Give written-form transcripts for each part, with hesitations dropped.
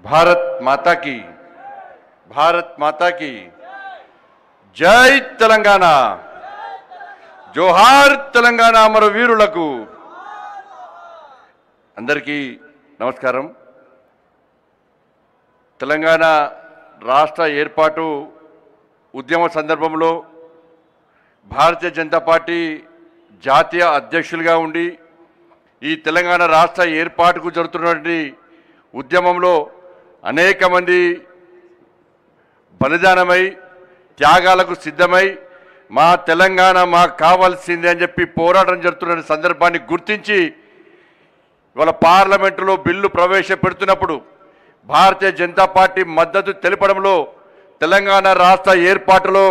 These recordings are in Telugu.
भारत माता की जय तेलंगाना जोहार तेलंगाना अमर वीरुలకు అందరికీ నమస్కారం। తెలంగాణ రాష్ట్ర ఏర్పాటు ఉద్యమ సందర్భంలో భారతీయ జనతా పార్టీ జాతీయ అధ్యక్షులుగా ఉండి ఈ తెలంగాణ రాష్ట్ర ఏర్పాటుకు జరుగుతున్నటువంటి ఉద్యమంలో అనేక మంది బలిదానమై త్యాగాలకు సిద్ధమై మా తెలంగాణ మాకు కావాల్సిందే అని చెప్పి పోరాటం జరుగుతున్న సందర్భాన్ని గుర్తించి ఇవాళ పార్లమెంటులో బిల్లు ప్రవేశపెడుతున్నప్పుడు భారతీయ జనతా పార్టీ మద్దతు తెలపడంలో తెలంగాణ రాష్ట్ర ఏర్పాటులో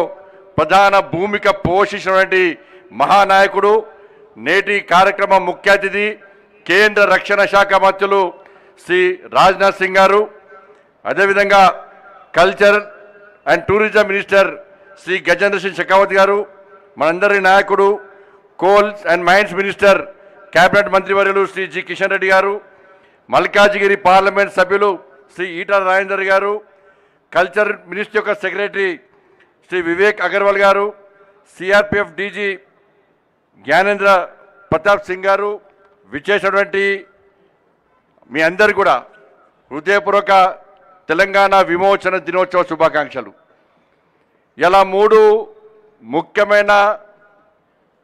ప్రధాన భూమిక పోషించినటువంటి మహానాయకుడు నేటి కార్యక్రమం ముఖ్య అతిథి కేంద్ర రక్షణ శాఖ మంత్రులు శ్రీ రాజ్నాథ్ సింగ్ గారు, అదేవిధంగా culture and tourism minister Shri Gajendra Singh Shekhawat గారు, మనందరి నాయకుడు coals and mines minister cabinet మంత్రివర్యులు శ్రీ జి కిషన్ రెడ్డి గారు, మల్కాజిగిరి పార్లమెంట్ సభ్యులు శ్రీ ఈటల రాజేందర్ గారు, కల్చర్ మినిస్ట్రీ యొక్క సెక్రటరీ శ్రీ వివేక్ అగర్వాల్ గారు, సిఆర్పిఎఫ్ డీజీ జ్ఞానేంద్ర ప్రతాప్ సింగ్ గారు, విచ్చేసినటువంటి మీ అందరు కూడా హృదయపూర్వక తెలంగాణ విమోచన దినోత్సవ శుభాకాంక్షలు। ఇలా 3 ముఖ్యమైన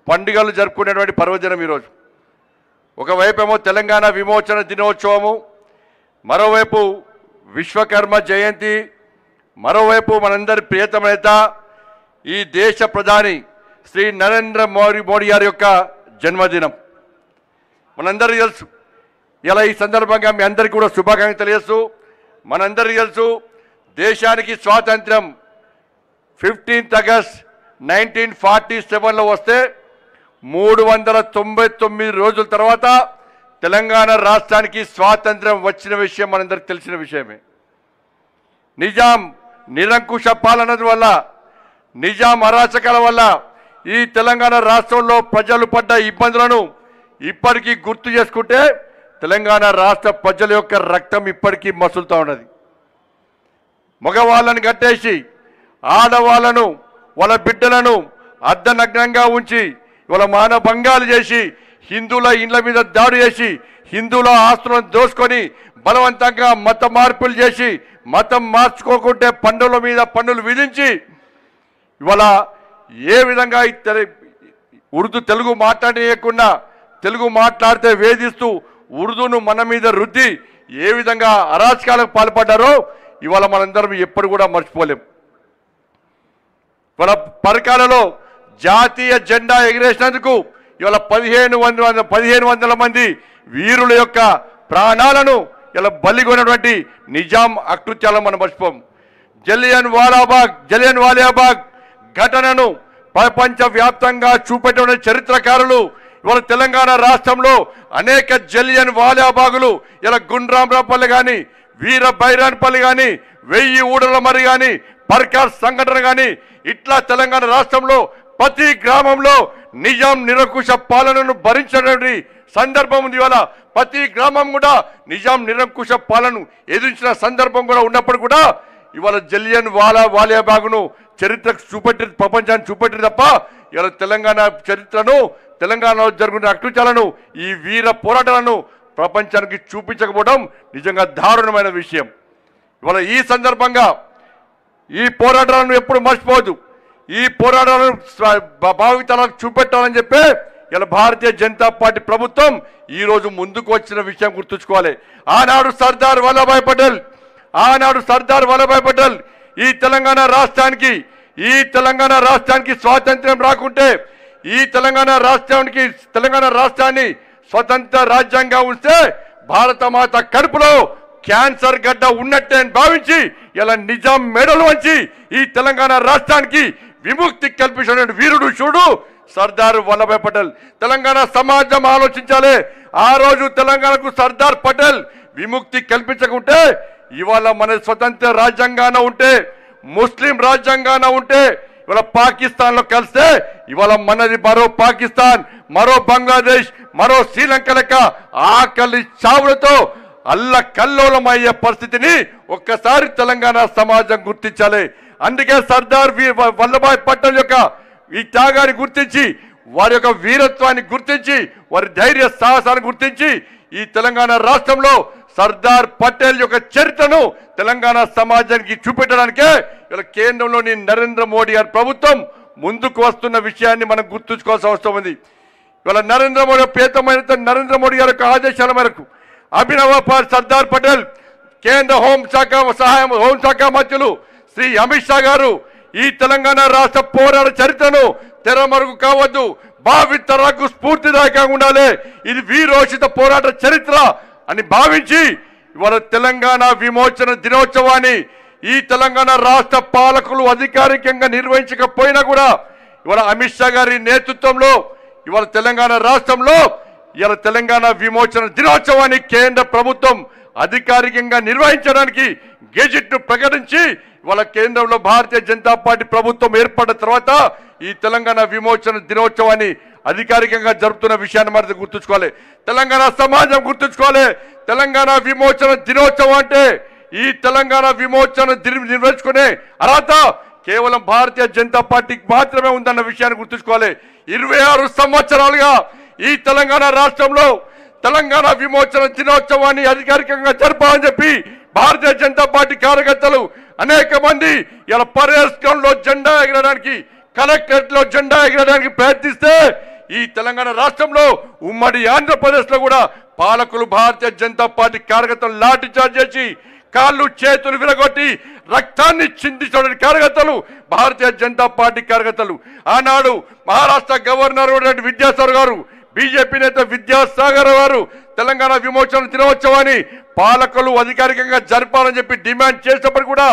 పండుగలు జరుపుకునేటువంటి పర్వదినం ఈరోజు। ఒకవైపేమో తెలంగాణ విమోచన దినోత్సవము, మరోవైపు విశ్వకర్మ జయంతి, మరోవైపు మనందరి ప్రియతమ నేత ఈ దేశ ప్రధాని శ్రీ నరేంద్ర మోడీ గారి యొక్క జన్మదినం మనందరికీ తెలుసు। ఇలా ఈ సందర్భంగా మీ అందరికీ కూడా శుభాకాంక్షలు తెలియజేస్తూ, మనందరికీ తెలుసు దేశానికి స్వాతంత్ర్యం 15th ఆగస్ట్ 1947లో వస్తే 399 రోజుల తర్వాత తెలంగాణ రాష్ట్రానికి స్వాతంత్ర్యం వచ్చిన విషయం మనందరికీ తెలిసిన విషయమే। నిజాం నిరంకుశ పాలన వల్ల, నిజాం అరాచకాల వల్ల ఈ తెలంగాణ రాష్ట్రంలో ప్రజలు పడ్డ ఇబ్బందులను ఇప్పటికీ గుర్తు చేసుకుంటే తెలంగాణ రాష్ట్ర ప్రజల యొక్క రక్తం ఇప్పటికీ మసులుతూ ఉన్నది। మగవాళ్ళని కట్టేసి ఆడవాళ్ళను వాళ్ళ బిడ్డలను అర్ధనగ్నంగా ఉంచి వాళ్ళ మానభంగాలు చేసి హిందువుల ఇండ్ల మీద దాడి చేసి హిందువుల ఆస్తులను దోసుకొని బలవంతంగా మత మార్పులు చేసి మతం మార్చుకోకుంటే పన్నుల మీద పన్నులు విధించి ఇవాళ ఏ విధంగా ఉర్దూ తెలుగు మాట్లాడేయకుండా తెలుగు మాట్లాడితే వేధిస్తూ ఉర్దూను మన మీద రుద్ది ఏ విధంగా అరాచకాలకు పాల్పడ్డారో ఇవాళ మనందరం ఎప్పుడు కూడా మర్చిపోలేం। ఇవాళ పరకాలలో జాతీయ జెండా ఎగిరేసినందుకు ఇవాళ 1500 మంది వీరుల యొక్క ప్రాణాలను ఇలా బలిగొన్నటువంటి నిజాం అకృత్యాలను మనం మర్చిపోం। జలియన్ వాలాబాగ్ ఘటనను ప్రపంచవ్యాప్తంగా చూపెట్టిన చరిత్రకారులు ఇవాళ తెలంగాణ రాష్ట్రంలో అనేక జలియన్ వాలాబాగులు ఇలా గుండ్రాంరాపల్లి కానీ, వీర బైరాన్పల్లి కానీ, 1000 ఊడల మరి కానీ, పర్కార్ సంఘటన కానీ ఇట్లా తెలంగాణ రాష్ట్రంలో ప్రతి గ్రామంలో నిజాం నిరంకుశ పాలనను భరించినటువంటి సందర్భం ఉంది। ఇవాళ ప్రతి గ్రామం కూడా నిజాం నిరంకుశ పాలనను ఎదిరించిన సందర్భం కూడా ఉన్నప్పుడు కూడా ఇవాళ జలియన్ వాలాబాగును చరిత్రకు చూపెట్టి ప్రపంచాన్ని చూపెట్టి తప్ప ఇవాళ తెలంగాణ చరిత్రను, తెలంగాణలో జరుగుతున్న అకృత్యాలను, ఈ వీర పోరాటాలను ప్రపంచానికి చూపించకపోవడం నిజంగా దారుణమైన విషయం। ఇవాళ ఈ సందర్భంగా ఈ పోరాటాలను ఎప్పుడు మర్చిపోవద్దు, ఈ పోరాటాలను భావితరాలకు చూపెట్టాలని చెప్పి ఇలా భారతీయ జనతా పార్టీ ప్రభుత్వం ఈరోజు ముందుకు వచ్చిన విషయం గుర్తుంచుకోవాలి। ఆనాడు సర్దార్ వల్లభాయ్ పటేల్ ఈ తెలంగాణ రాష్ట్రానికి స్వాతంత్ర్యం రాకుంటే ఈ తెలంగాణ రాష్ట్రాన్ని స్వతంత్ర రాజ్యంగా ఉంటే భారత మాత కడుపులో క్యాన్సర్ గడ్డ ఉన్నట్టే అని భావించి ఇలా నిజాం మెడలు వంచి ఈ తెలంగాణ రాష్ట్రానికి విముక్తి కల్పించిన వీరుడు చూడు సర్దార్ వల్లభాయ్ పటేల్। తెలంగాణ సమాజం ఆలోచించాలి, ఆ రోజు తెలంగాణకు సర్దార్ పటేల్ విముక్తి కల్పించకుంటే ఇవాళ మన స్వతంత్ర రాజ్యాంగాన ఉంటే, ముస్లిం రాజ్యాంగాన ఉంటే ఇవాళ పాకిస్తాన్లో కలిస్తే ఇవాళ మనది మరో పాకిస్తాన్, మరో బంగ్లాదేశ్, మరో శ్రీలంక లెక్క ఆకలి చావులతో అల్లకల్లోలమయ్యే పరిస్థితిని ఒక్కసారి తెలంగాణ సమాజం గుర్తించాలి. అందుకే సర్దార్ వల్లభాయ్ పటేల్ యొక్క ఈ త్యాగాన్ని గుర్తించి, వారి యొక్క వీరత్వాన్ని గుర్తించి, వారి ధైర్య సాహసాన్ని గుర్తించి ఈ తెలంగాణ రాష్ట్రంలో సర్దార్ పటేల్ యొక్క చరిత్రను తెలంగాణ సమాజానికి చూపెట్టడానికే ఇలా కేంద్రంలోని నరేంద్ర మోడీ గారి ప్రభుత్వం ముందుకు వస్తున్న విషయాన్ని మనం గుర్తుంచుకోవాల్సిన అవసరం ఉంది. ఇవాళ నరేంద్ర మోడీ గారి యొక్క ఆదేశాల మేరకు అభినవ సర్దార్ పటేల్ కేంద్ర హోంశాఖ మంత్రులు శ్రీ అమిత్ షా గారు ఈ తెలంగాణ రాష్ట్ర పోరాట చరిత్రను తెరమరుగు కావద్దు, భావితరాలకు స్ఫూర్తిదాయకంగా ఉండాలి, ఇది వీరోచిత పోరాట చరిత్ర అని భావించి ఇవాళ తెలంగాణ విమోచన దినోత్సవాన్ని ఈ తెలంగాణ రాష్ట్ర పాలకులు అధికారికంగా నిర్వహించకపోయినా కూడా ఇవాళ అమిత్ షా గారి నేతృత్వంలో ఇవాళ తెలంగాణ రాష్ట్రంలో ఇవాళ తెలంగాణ విమోచన దినోత్సవాన్ని కేంద్ర ప్రభుత్వం అధికారికంగా నిర్వహించడానికి గెజిట్ను ప్రకటించి ఇవాళ కేంద్రంలో భారతీయ జనతా పార్టీ ప్రభుత్వం ఏర్పడిన తర్వాత ఈ తెలంగాణ విమోచన దినోత్సవాన్ని అధికారికంగా జరుపుతున్న విషయాన్ని మనం గుర్తుంచుకోవాలి. తెలంగాణ సమాజం గుర్తుంచుకోవాలి. తెలంగాణ విమోచన దినోత్సవం అంటే ఈ తెలంగాణ విమోచన నిర్వహించుకునే అర్హత కేవలం భారతీయ జనతా పార్టీకి మాత్రమే ఉందన్న విషయాన్ని గుర్తుంచుకోవాలి. 26 సంవత్సరాలుగా ఈ తెలంగాణ రాష్ట్రంలో తెలంగాణ విమోచన దినోత్సవాన్ని అధికారికంగా జరపాలని చెప్పి భారతీయ జనతా పార్టీ కార్యకర్తలు అనేక మంది ఇలా పరేడ్ గ్రౌండ్లో జెండా ఎగరడానికి, కలెక్టరేట్ లో జెండా ఎగరడానికి ప్రయత్నిస్తే ఈ తెలంగాణ రాష్ట్రంలో ఉమ్మడి ఆంధ్రప్రదేశ్లో కూడా పాలకులు భారతీయ జనతా పార్టీ కార్యకర్తలు లాఠీ చార్జ్ చేసి కాళ్ళు చేతులు విరగొట్టి రక్తాన్ని చిందించడానికి కార్యకర్తలు భారతీయ జనతా పార్టీ కార్యకర్తలు. ఆనాడు మహారాష్ట్ర గవర్నర్ విద్యాసాగర్ గారు, బీజేపీ నేత విద్యాసాగర్ గారు తెలంగాణ విమోచన దినోత్సవాన్ని పాలకులు అధికారికంగా జరపాలని చెప్పి డిమాండ్ చేసినప్పుడు కూడా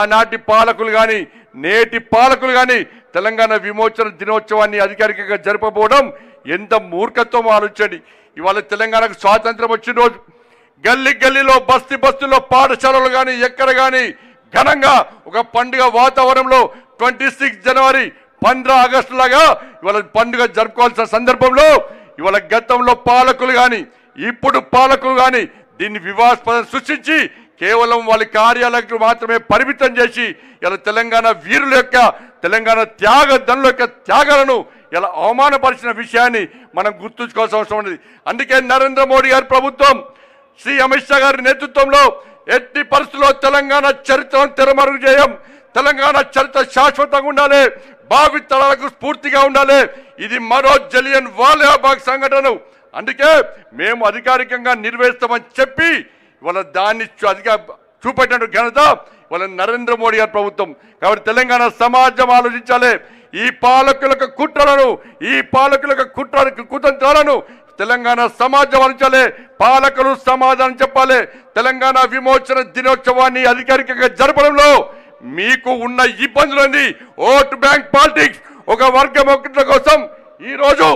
ఆనాటి పాలకులు కానీ నేటి పాలకులు కానీ తెలంగాణ విమోచన దినోత్సవాన్ని అధికారికంగా జరపబోవడం ఎంత మూర్ఖత్వం ఆలోచించండి. ఇవాళ తెలంగాణకు స్వాతంత్రం వచ్చిన రోజు గల్లీలో బస్తీలో పాఠశాలలు కానీ ఎక్కడ కానీ ఘనంగా ఒక పండుగ వాతావరణంలో 26 జనవరి 15 ఆగస్టు లాగా ఇవాళ పండుగ జరుపుకోవాల్సిన సందర్భంలో ఇవాళ గతంలో పాలకులు కానీ ఇప్పుడు పాలకులు కానీ దీన్ని వివాదాస్పదం సృష్టించి కేవలం వాళ్ళ కార్యాలయాలకు మాత్రమే పరిమితం చేసి ఇలా తెలంగాణ వీరుల యొక్క తెలంగాణ త్యాగదనుల యొక్క త్యాగాలను ఇలా అవమానపరిచిన విషయాన్ని మనం గుర్తుంచుకోవాల్సిన అవసరం ఉంది. అందుకే నరేంద్ర మోడీ గారి ప్రభుత్వం శ్రీ అమిత్ షా గారి నేతృత్వంలో ఎట్టి పరిస్థితుల్లో తెలంగాణ చరిత్రను తెరమరుగు చేయం, తెలంగాణ చరిత్ర శాశ్వతంగా ఉండాలి, భావితరాలకు స్ఫూర్తిగా ఉండాలి, ఇది మరో జలియన్ వాలాబాగ్ సంఘటన, అందుకే మేము అధికారికంగా నిర్వహిస్తామని చెప్పి ఇవాళ దాన్ని చూపెట్టిన ఘనత ఇవాళ నరేంద్ర మోడీ గారి ప్రభుత్వం. కాబట్టి తెలంగాణ సమాజం ఆలోచించాలి. ఈ పాలకుల కుట్రలను, ఈ పాలకుల కుతంత్రాలను తెలంగాణ సమాజం ఆలోచించాలి. పాలకులు సమాధానం చెప్పాలి. తెలంగాణ విమోచన దినోత్సవాన్ని అధికారికంగా జరపడంలో మీకు ఉన్న ఇబ్బందులని ఓట్ బ్యాంక్ పాలిటిక్స్, ఒక వర్గం ఒకటి కోసం ఈ రోజు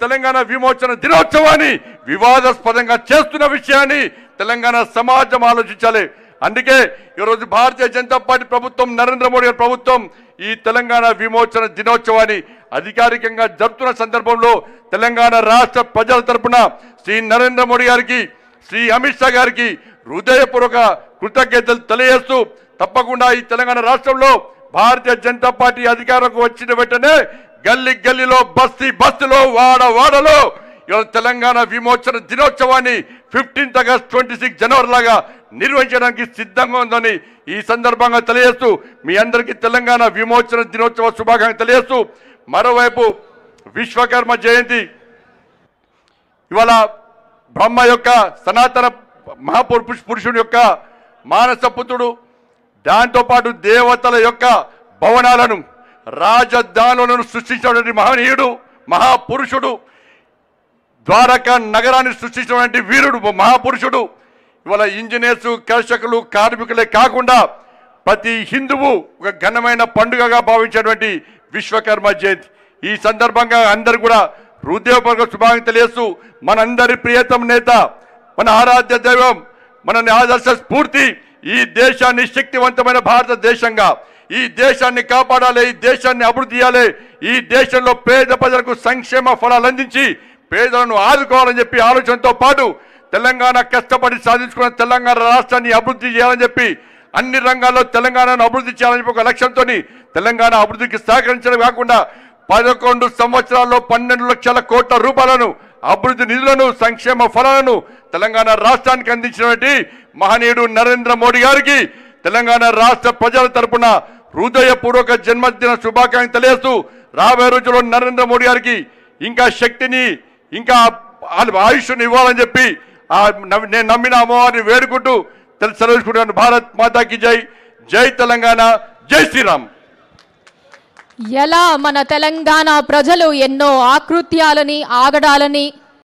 తెలంగాణ విమోచన దినోత్సవాన్ని వివాదాస్పదంగా చేస్తున్న విషయాన్ని తెలంగాణ సమాజం ఆలోచించాలి. అందుకే ఈరోజు భారతీయ జనతా పార్టీ ప్రభుత్వం, నరేంద్ర మోడీ గారి ప్రభుత్వం ఈ తెలంగాణ విమోచన దినోత్సవాన్ని అధికారికంగా జరుపుతున్న సందర్భంలో తెలంగాణ రాష్ట్ర ప్రజల తరపున శ్రీ నరేంద్ర మోడీ గారికి, శ్రీ అమిత్ షా గారికి హృదయపూర్వక కృతజ్ఞతలు తెలియజేస్తూ తప్పకుండా ఈ తెలంగాణ రాష్ట్రంలో భారతీయ జనతా పార్టీ అధికారంలోకి వచ్చిన వెంటనే గల్లీలో బస్తీలో వాడలో తెలంగాణ విమోచన దినోత్సవాన్ని 15 ఆగస్టు 26 జనవరి లాగా నిర్వహించడానికి సిద్ధంగా ఉందని ఈ సందర్భంగా తెలియజేస్తూ మీ అందరికీ తెలంగాణ విమోచన దినోత్సవ శుభాకాంక్షలు తెలియజేస్తూ, మరోవైపు విశ్వకర్మ జయంతి ఇవాళ బ్రహ్మ యొక్క సనాతన మహాపురుషుడి యొక్క మానస పుత్రుడు, దాంతోపాటు దేవతల యొక్క భవనాలను రాజధానులను సృష్టించినటువంటి మహనీయుడు, మహాపురుషుడు, ద్వారకా నగరాన్ని సృష్టించినటువంటి వీరుడు, మహాపురుషుడు. ఇవాళ ఇంజనీర్స్, కర్షకులు, కార్మికులే కాకుండా ప్రతి హిందువు ఒక ఘనమైన పండుగగా భావించేటువంటి విశ్వకర్మ జయంతి. ఈ సందర్భంగా అందరూ కూడా హృదయపూర్వక శుభాకాంక్షలు తెలియజేస్తూ మనందరి ప్రియతమ నేత, మన ఆరాధ్య దైవం, మన ఆదర్శ స్ఫూర్తి, ఈ దేశాన్ని శక్తివంతమైన భారతదేశంగా ఈ దేశాన్ని కాపాడాలి, ఈ దేశాన్ని అభివృద్ధి చేయాలి, ఈ దేశంలో పేద ప్రజలకు సంక్షేమ ఫలాలు అందించి పేదలను ఆదుకోవాలని చెప్పి ఆలోచనతో పాటు తెలంగాణ కష్టపడి సాధించుకున్న తెలంగాణ రాష్ట్రాన్ని అభివృద్ధి చేయాలని చెప్పి అన్ని రంగాల్లో తెలంగాణను అభివృద్ధి చేయాలని చెప్పి ఒక లక్ష్యంతో తెలంగాణ అభివృద్ధికి సహకరించడం కాకుండా 11 సంవత్సరాల్లో 12 లక్షల కోట్ల రూపాయలను అభివృద్ధి నిధులను సంక్షేమ ఫలాలను తెలంగాణ రాష్ట్రానికి అందించినటువంటి మహనీయుడు నరేంద్ర మోడీ గారికి తెలంగాణ రాష్ట్ర ప్రజల తరపున హృదయపూర్వక జన్మదిన శుభాకాంక్షలు తెలియజేస్తూ రాబోయే రోజుల్లో నరేంద్ర మోడీ గారికి ఇంకా శక్తిని ఇంకా ఆయుష్ని ఇవ్వాలని చెప్పి నేను నమ్మిన అమ్మవారిని వేడుకుంటూ సెలవుకుంటున్నాను. భారత్ మాతాకి జై, జై తెలంగాణ, జై శ్రీరామ్. ఎలా మన తెలంగాణ ప్రజలు ఎన్నో ఆకృత్యాలని ఆగడాలని